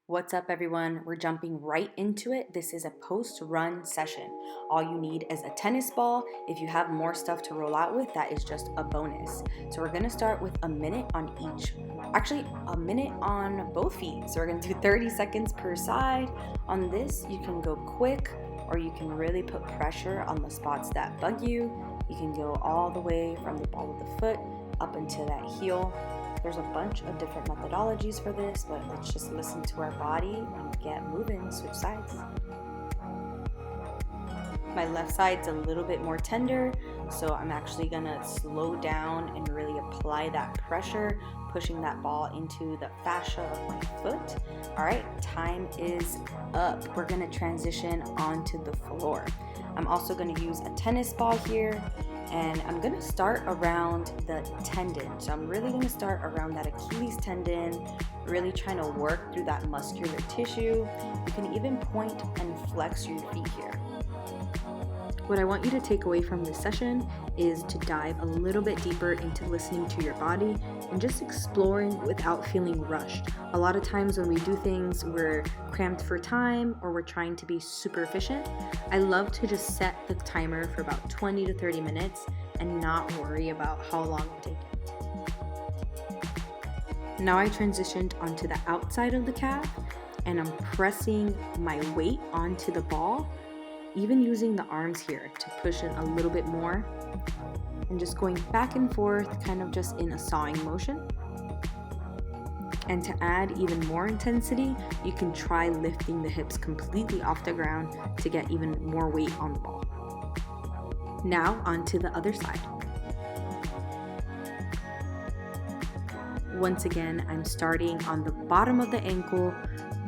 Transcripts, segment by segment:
What's up, everyone? We're jumping right into it. This is a post-run session. All you need is a tennis ball. If you have more stuff to roll out with, that is just a bonus. So we're gonna start with a minute on each. Actually, a minute on both feet. So we're gonna do 30 seconds per side. On this, you can go quick, or you can really put pressure on the spots that bug you. You can go all the way from the ball of the foot up into that heel. There's a bunch of different methodologies for this, but let's just listen to our body and get moving, switch sides. My left side's a little bit more tender, so I'm actually gonna slow down and really apply that pressure, pushing that ball into the fascia of my foot. All right, time is up. We're gonna transition onto the floor. I'm also gonna use a tennis ball here, and I'm gonna start around the tendon. So I'm really gonna start around that Achilles tendon, really trying to work through that muscular tissue. You can even point and flex your feet here. What I want you to take away from this session is to dive a little bit deeper into listening to your body and just exploring without feeling rushed. A lot of times when we do things, we're cramped for time or we're trying to be super efficient. I love to just set the timer for about 20 to 30 minutes and not worry about how long it takes. Now I transitioned onto the outside of the calf and I'm pressing my weight onto the ball, even using the arms here to push it a little bit more and just going back and forth, kind of just in a sawing motion. And to add even more intensity, you can try lifting the hips completely off the ground to get even more weight on the ball. Now onto the other side. Once again, I'm starting on the bottom of the ankle,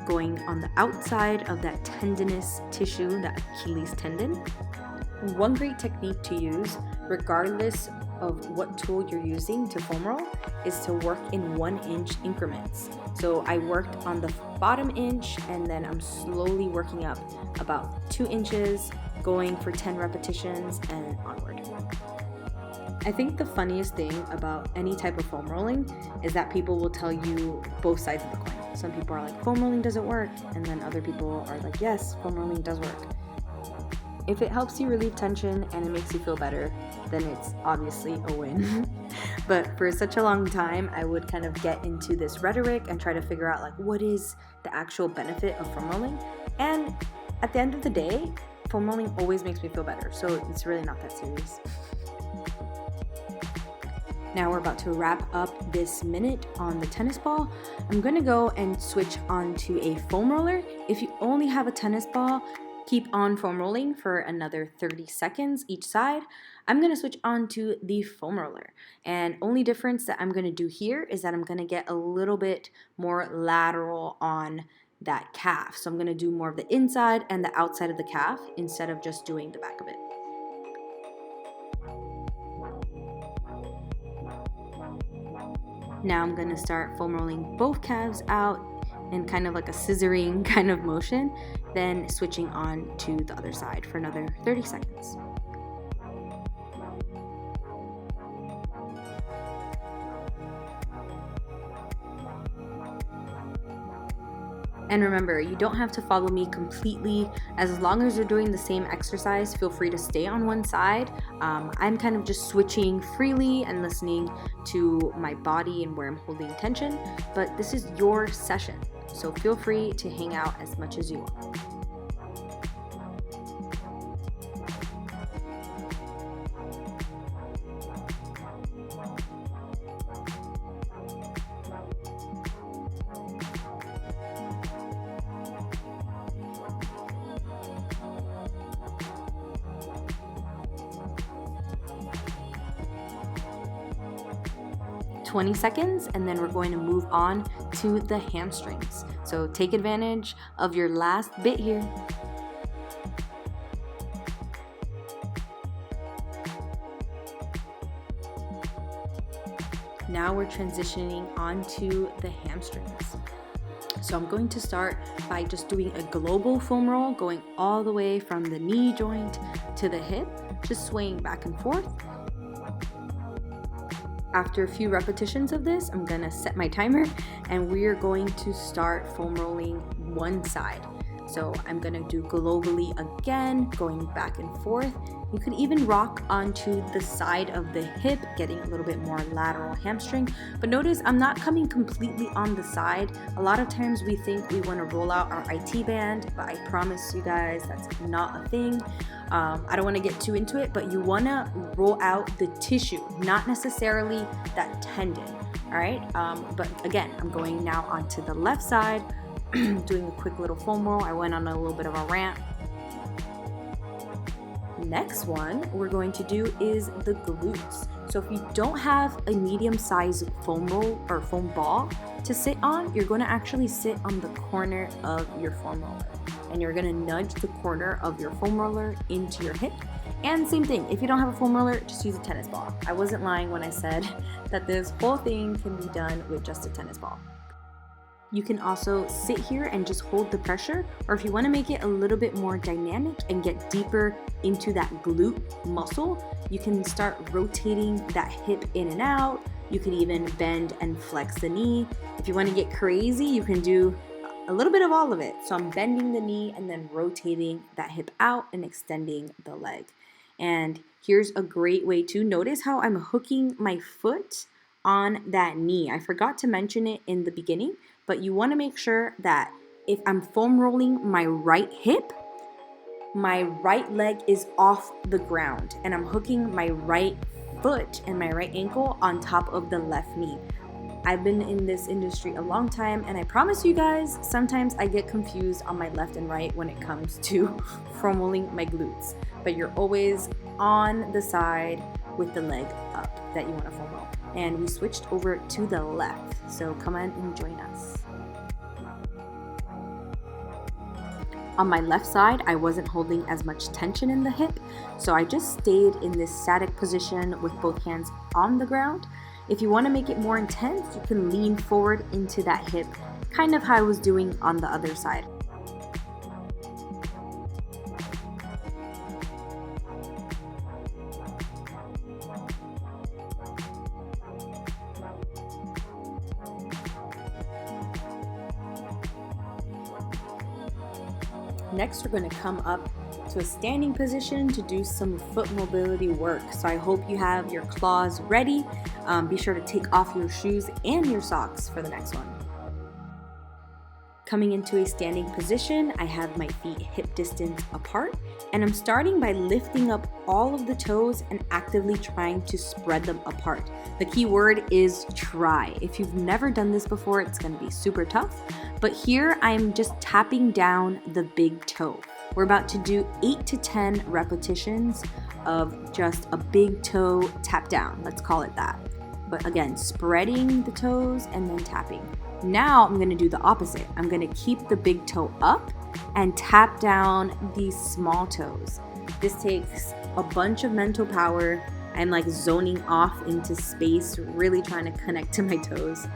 going on the outside of that tendinous tissue, that Achilles tendon. One great technique to use, regardless of what tool you're using to foam roll, is to work in 1 inch increments. So I worked on the bottom inch and then I'm slowly working up about 2 inches, going for 10 repetitions and onward. I think the funniest thing about any type of foam rolling is that people will tell you both sides of the coin. Some people are like, foam rolling doesn't work, and then other people are like, yes, foam rolling does work. If it helps you relieve tension and it makes you feel better, then it's obviously a win. But for such a long time, I would kind of get into this rhetoric and try to figure out like, what is the actual benefit of foam rolling? And at the end of the day, foam rolling always makes me feel better, so it's really not that serious. Now we're about to wrap up this minute on the tennis ball. I'm gonna go and switch onto a foam roller. If you only have a tennis ball, keep on foam rolling for another 30 seconds each side. I'm gonna switch on to the foam roller. And only difference that I'm gonna do here is that I'm gonna get a little bit more lateral on that calf. So I'm gonna do more of the inside and the outside of the calf instead of just doing the back of it. Now I'm gonna start foam rolling both calves out in kind of like a scissoring kind of motion, then switching on to the other side for another 30 seconds. And remember, you don't have to follow me completely. As long as you're doing the same exercise, feel free to stay on one side. I'm kind of just switching freely and listening to my body and where I'm holding tension, but this is your session, so feel free to hang out as much as you want. "20 seconds, and then we're going to move on to the hamstrings. So take advantage of your last bit here. Now we're transitioning onto the hamstrings. So I'm going to start by just doing a global foam roll, going all the way from the knee joint to the hip, just swaying back and forth. After a few repetitions of this, I'm gonna set my timer and we are going to start foam rolling one side. So I'm gonna do globally again, going back and forth. You could even rock onto the side of the hip, getting a little bit more lateral hamstring. But notice I'm not coming completely on the side. A lot of times we think we wanna roll out our IT band, but I promise you guys that's not a thing. I don't wanna get too into it, but you wanna roll out the tissue, not necessarily that tendon, all right? But again, I'm going now onto the left side, doing a quick little foam roll. I went on a little bit of a rant. Next one we're going to do is the glutes. So if you don't have a medium-sized foam roll or foam ball to sit on, you're going to actually sit on the corner of your foam roller. And you're going to nudge the corner of your foam roller into your hip. And same thing, if you don't have a foam roller, just use a tennis ball. I wasn't lying when I said that this whole thing can be done with just a tennis ball. You can also sit here and just hold the pressure, or if you want to make it a little bit more dynamic and get deeper into that glute muscle, you can start rotating that hip in and out. You can even bend and flex the knee. If you want to get crazy, you can do a little bit of all of it. So I'm bending the knee and then rotating that hip out and extending the leg. And here's a great way to notice how I'm hooking my foot on that knee. I forgot to mention it in the beginning, but you want to make sure that if I'm foam rolling my right hip, my right leg is off the ground and I'm hooking my right foot and my right ankle on top of the left knee. I've been in this industry a long time and I promise you guys, sometimes I get confused on my left and right when it comes to foam rolling my glutes, but you're always on the side with the leg up that you want to foam roll. And we switched over to the left, so come on and join us. On my left side, I wasn't holding as much tension in the hip, so I just stayed in this static position with both hands on the ground. If you want to make it more intense, you can lean forward into that hip, kind of how I was doing on the other side. Next, we're going to come up to a standing position to do some foot mobility work. So I hope you have your claws ready. Be sure to take off your shoes and your socks for the next one. Coming into a standing position, I have my feet hip distance apart, and I'm starting by lifting up all of the toes and actively trying to spread them apart. The key word is try. If you've never done this before, it's going to be super tough, but here I'm just tapping down the big toe. We're about to do 8 to 10 repetitions of just a big toe tap down, let's call it that. But again, spreading the toes and then tapping. Now I'm going to do the opposite. I'm going to keep the big toe up and tap down these small toes. This takes a bunch of mental power. I'm like zoning off into space, really trying to connect to my toes.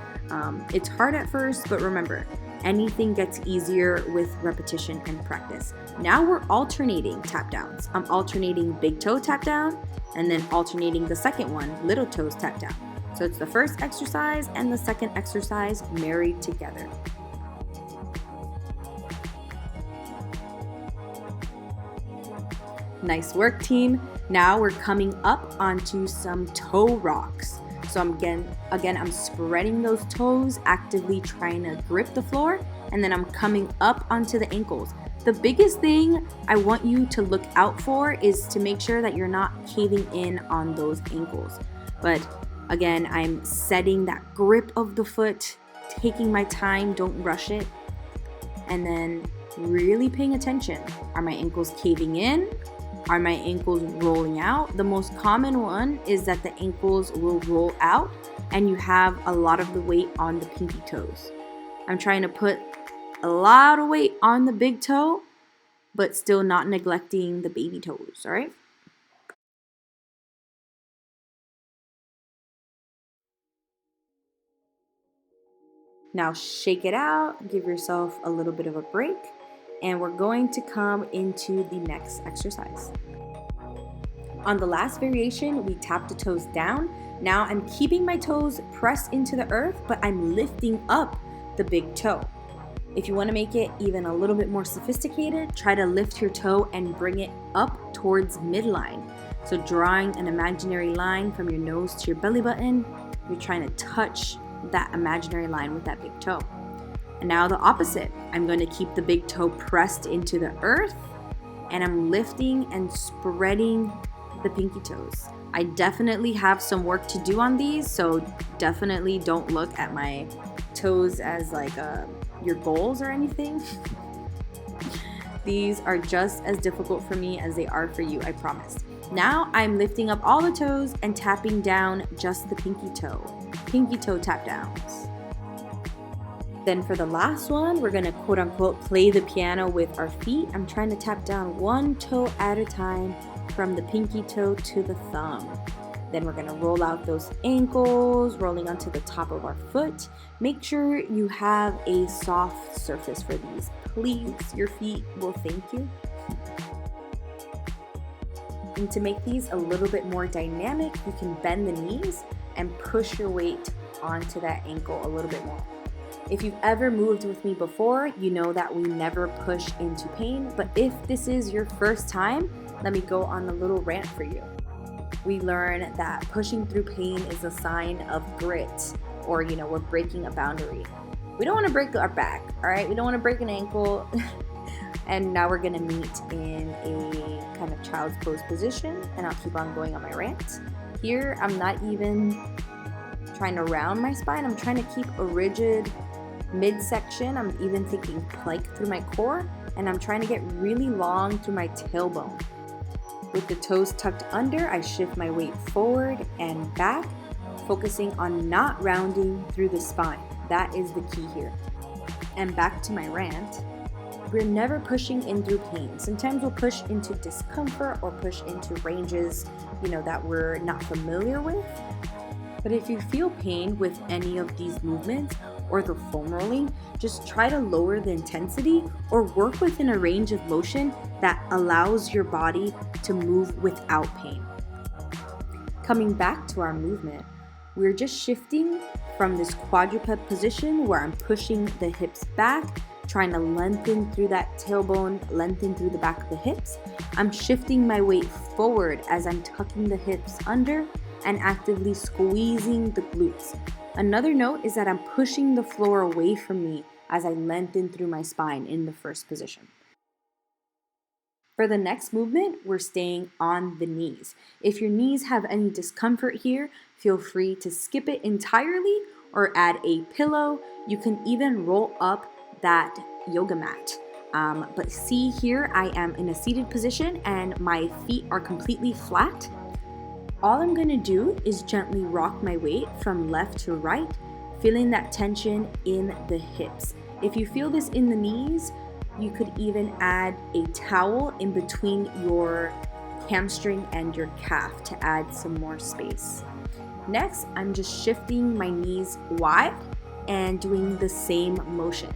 It's hard at first, but remember, anything gets easier with repetition and practice. Now we're alternating tap downs. I'm alternating big toe tap down and then alternating the second one, little toes tap down. So it's the first exercise and the second exercise married together. Nice work, team. Now we're coming up onto some toe rocks. So again, I'm spreading those toes, actively trying to grip the floor, and then I'm coming up onto the ankles. The biggest thing I want you to look out for is to make sure that you're not caving in on those ankles. But again, I'm setting that grip of the foot, taking my time, don't rush it, and then really paying attention. Are my ankles caving in? Are my ankles rolling out? The most common one is that the ankles will roll out and you have a lot of the weight on the pinky toes. I'm trying to put a lot of weight on the big toe, but still not neglecting the baby toes, all right? Now shake it out, give yourself a little bit of a break, and we're going to come into the next exercise. On the last variation, we tap the toes down. Now I'm keeping my toes pressed into the earth, but I'm lifting up the big toe. If you want to make it even a little bit more sophisticated, try to lift your toe and bring it up towards midline. So drawing an imaginary line from your nose to your belly button, you're trying to touch that imaginary line with that big toe. And now the opposite. I'm going to keep the big toe pressed into the earth, and I'm lifting and spreading the pinky toes. I definitely have some work to do on these, so definitely don't look at my toes as like your goals or anything. These are just as difficult for me as they are for you, I promise. Now I'm lifting up all the toes and tapping down just the pinky toe tap downs. Then for the last one, we're gonna quote unquote play the piano with our feet. I'm trying to tap down one toe at a time from the pinky toe to the thumb. Then we're gonna roll out those ankles, rolling onto the top of our foot. Make sure you have a soft surface for these. Please, your feet will thank you. And to make these a little bit more dynamic, you can bend the knees and push your weight onto that ankle a little bit more. If you've ever moved with me before, you know that we never push into pain, but if this is your first time, let me go on a little rant for you. We learn that pushing through pain is a sign of grit, or we're breaking a boundary. We don't want to break our back, all right? We don't want to break an ankle. And now we're gonna meet in a kind of child's pose position, and I'll keep on going on my rant. Here, I'm not even trying to round my spine. I'm trying to keep a rigid midsection. I'm even thinking plank through my core, and I'm trying to get really long through my tailbone. With the toes tucked under, I shift my weight forward and back, focusing on not rounding through the spine. That is the key here. And back to my rant. We're never pushing in through pain. Sometimes we'll push into discomfort or push into ranges, that we're not familiar with. But if you feel pain with any of these movements or the foam rolling, just try to lower the intensity or work within a range of motion that allows your body to move without pain. Coming back to our movement, we're just shifting from this quadruped position where I'm pushing the hips back, trying to lengthen through that tailbone, lengthen through the back of the hips. I'm shifting my weight forward as I'm tucking the hips under and actively squeezing the glutes. Another note is that I'm pushing the floor away from me as I lengthen through my spine in the first position. For the next movement, we're staying on the knees. If your knees have any discomfort here, feel free to skip it entirely or add a pillow. You can even roll up that yoga mat. But see here, I am in a seated position and my feet are completely flat. All I'm gonna do is gently rock my weight from left to right, feeling that tension in the hips. If you feel this in the knees, you could even add a towel in between your hamstring and your calf to add some more space. Next, I'm just shifting my knees wide and doing the same motion.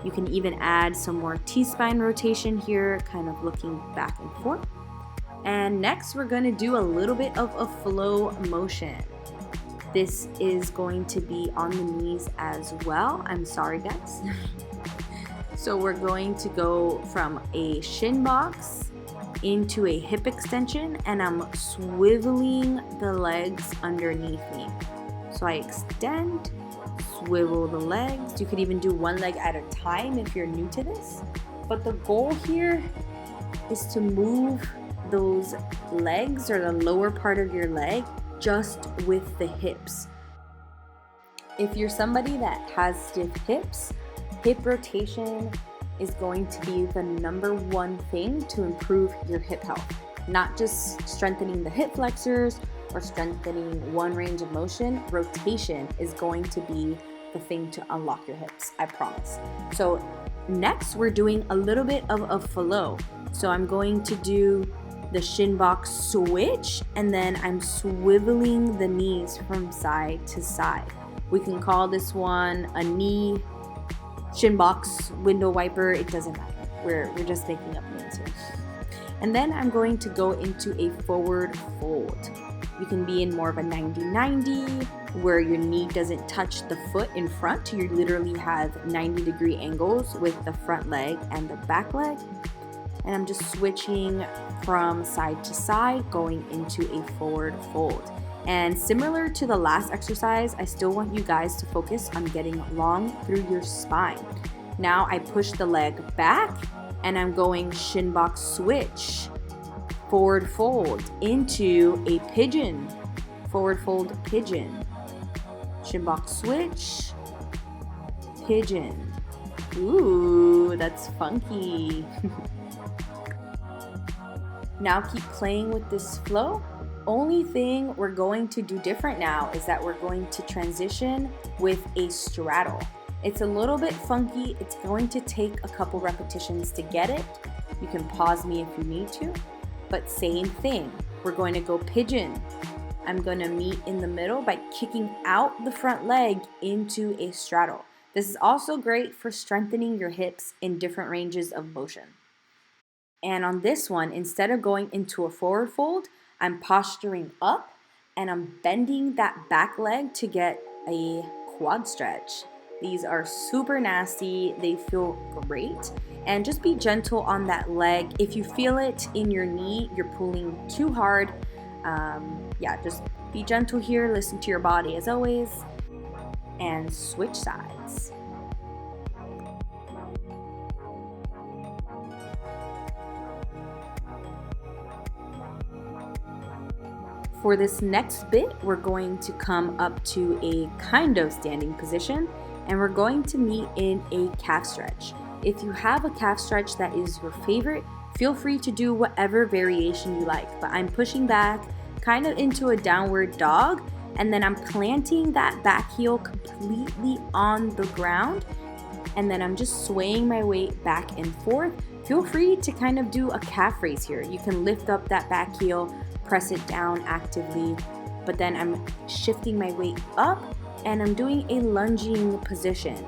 You can even add some more T-spine rotation here, kind of looking back and forth. And next, we're going to do a little bit of a flow motion. This is going to be on the knees as well. I'm sorry, guys. So we're going to go from a shin box into a hip extension, and I'm swiveling the legs underneath me. So I extend, swivel the legs. You could even do one leg at a time if you're new to this. But the goal here is to move those legs or the lower part of your leg just with the hips. If you're somebody that has stiff hips, hip rotation is going to be the number one thing to improve your hip health. Not just strengthening the hip flexors or strengthening one range of motion, rotation is going to be the thing to unlock your hips, I promise. So next, we're doing a little bit of a flow. So I'm going to do the shin box switch, and then I'm swiveling the knees from side to side. We can call this one a knee shin box window wiper. It doesn't matter. We're just making up names here. And then I'm going to go into a forward fold. You can be in more of a 90-90 where your knee doesn't touch the foot in front. You literally have 90-degree angles with the front leg and the back leg. And I'm just switching from side to side, going into a forward fold. And similar to the last exercise, I still want you guys to focus on getting long through your spine. Now I push the leg back and I'm going shin box switch, forward fold into a pigeon, forward fold pigeon, shin box switch, pigeon. Ooh, that's funky. Now keep playing with this flow. Only thing we're going to do different now is that we're going to transition with a straddle. It's a little bit funky. It's going to take a couple repetitions to get it. You can pause me if you need to, but same thing. We're going to go pigeon. I'm going to meet in the middle by kicking out the front leg into a straddle. This is also great for strengthening your hips in different ranges of motion. And on this one, instead of going into a forward fold, I'm posturing up and I'm bending that back leg to get a quad stretch. These are super nasty. They feel great. And just be gentle on that leg. If you feel it in your knee, you're pulling too hard. Just be gentle here. Listen to your body as always. And switch sides. For this next bit, we're going to come up to a kind of standing position and we're going to meet in a calf stretch. If you have a calf stretch that is your favorite, feel free to do whatever variation you like, but I'm pushing back kind of into a downward dog and then I'm planting that back heel completely on the ground and then I'm just swaying my weight back and forth. Feel free to kind of do a calf raise here. You can lift up that back heel, press it down actively, but then I'm shifting my weight up and I'm doing a lunging position.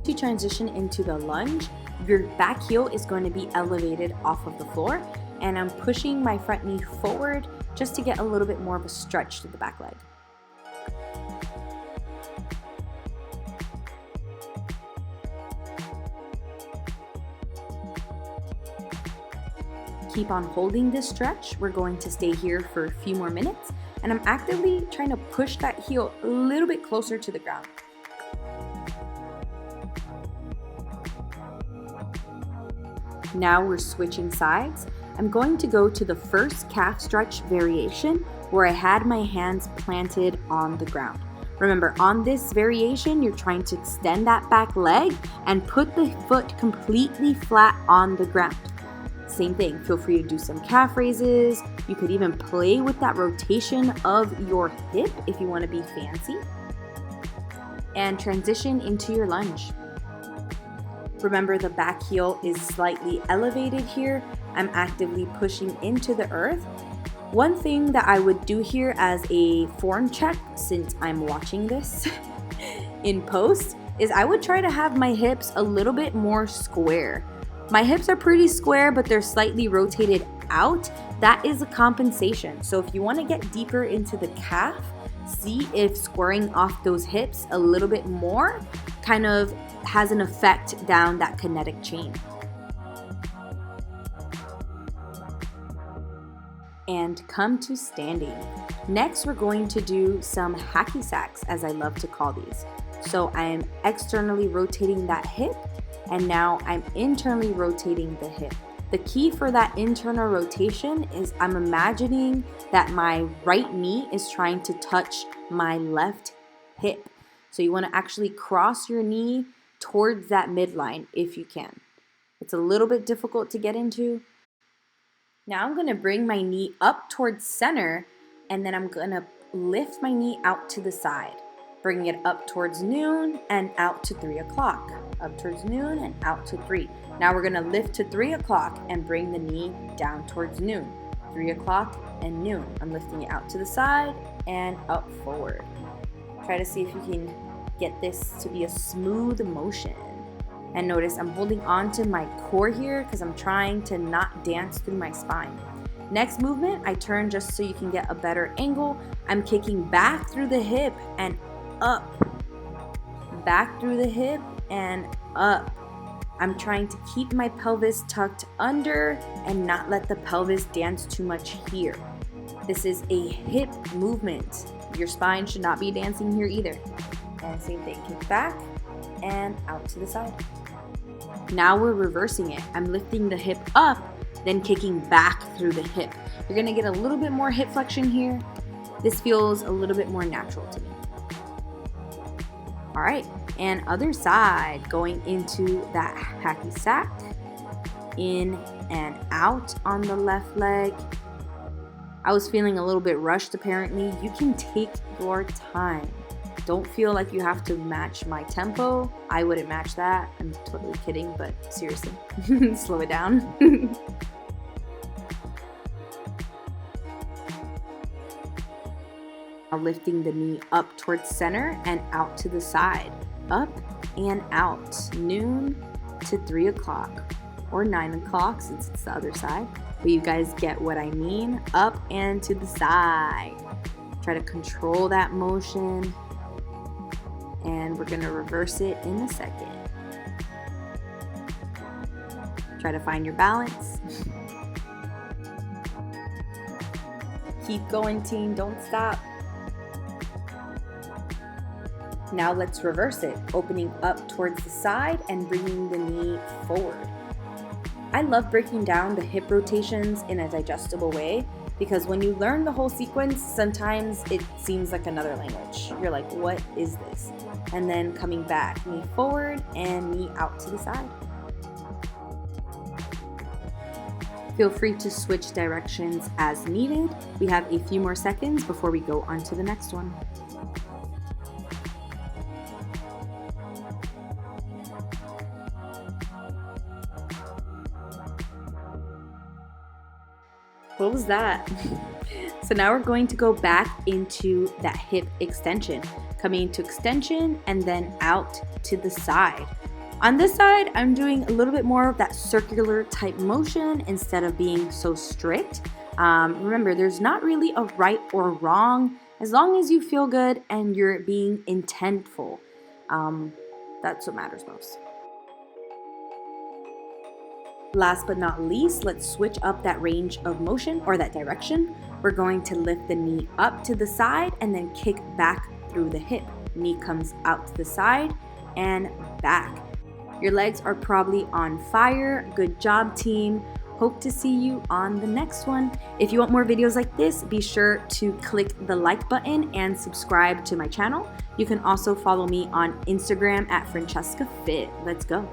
To transition into the lunge, your back heel is going to be elevated off of the floor and I'm pushing my front knee forward just to get a little bit more of a stretch to the back leg. Keep on holding this stretch. We're going to stay here for a few more minutes and I'm actively trying to push that heel a little bit closer to the ground. Now we're switching sides. I'm going to go to the first calf stretch variation where I had my hands planted on the ground. Remember, on this variation, you're trying to extend that back leg and put the foot completely flat on the ground. Same thing, feel free to do some calf raises. You could even play with that rotation of your hip if you want to be fancy. And transition into your lunge. Remember, the back heel is slightly elevated here. I'm actively pushing into the earth. One thing that I would do here as a form check, since I'm watching this in post, is I would try to have my hips a little bit more square. My hips are pretty square, but they're slightly rotated out. That is a compensation. So if you want to get deeper into the calf, see if squaring off those hips a little bit more kind of has an effect down that kinetic chain. And come to standing. Next, we're going to do some hacky sacks, as I love to call these. So I am externally rotating that hip, and now I'm internally rotating the hip. The key for that internal rotation is I'm imagining that my right knee is trying to touch my left hip. So you want to actually cross your knee towards that midline if you can. It's a little bit difficult to get into. Now I'm going to bring my knee up towards center and then I'm going to lift my knee out to the side, bringing it up towards noon and out to 3 o'clock. Up towards noon and out to 3. Now we're going to lift to 3 o'clock and bring the knee down towards noon. 3 o'clock and noon. I'm lifting it out to the side and up forward. Try to see if you can get this to be a smooth motion. And notice I'm holding on to my core here because I'm trying to not dance through my spine. Next movement, I turn just so you can get a better angle. I'm kicking back through the hip and up. Back through the hip and up. I'm trying to keep my pelvis tucked under and not let the pelvis dance too much here. This is a hip movement. Your spine should not be dancing here either. And same thing, kick back and out to the side. Now we're reversing it. I'm lifting the hip up, then kicking back through the hip. You're gonna get a little bit more hip flexion here. This feels a little bit more natural to me. All right, and other side, going into that hacky sack, in and out on the left leg. I was feeling a little bit rushed apparently. You can take your time. Don't feel like you have to match my tempo. I wouldn't match that. I'm totally kidding, but seriously, slow it down. Now lifting the knee up towards center and out to the side. Up and out. Noon to 3 o'clock or 9 o'clock since it's the other side. But you guys get what I mean. Up and to the side. Try to control that motion. And we're gonna reverse it in a second. Try to find your balance. Keep going, team, don't stop. Now let's reverse it, opening up towards the side and bringing the knee forward. I love breaking down the hip rotations in a digestible way because when you learn the whole sequence, sometimes it seems like another language. You're like, what is this? And then coming back, knee forward and knee out to the side. Feel free to switch directions as needed. We have a few more seconds before we go on to the next one. What was that? So now we're going to go back into that hip extension, coming into extension and then out to the side. On this side, I'm doing a little bit more of that circular type motion instead of being so strict. Remember, there's not really a right or wrong as long as you feel good and you're being intentful. That's what matters most. Last but not least, let's switch up that range of motion or that direction. We're going to lift the knee up to the side and then kick back through the hip. Knee comes out to the side and back. Your legs are probably on fire. Good job, team. Hope to see you on the next one. If you want more videos like this, be sure to click the like button and subscribe to my channel. You can also follow me on Instagram at Francesca Fit. Let's go.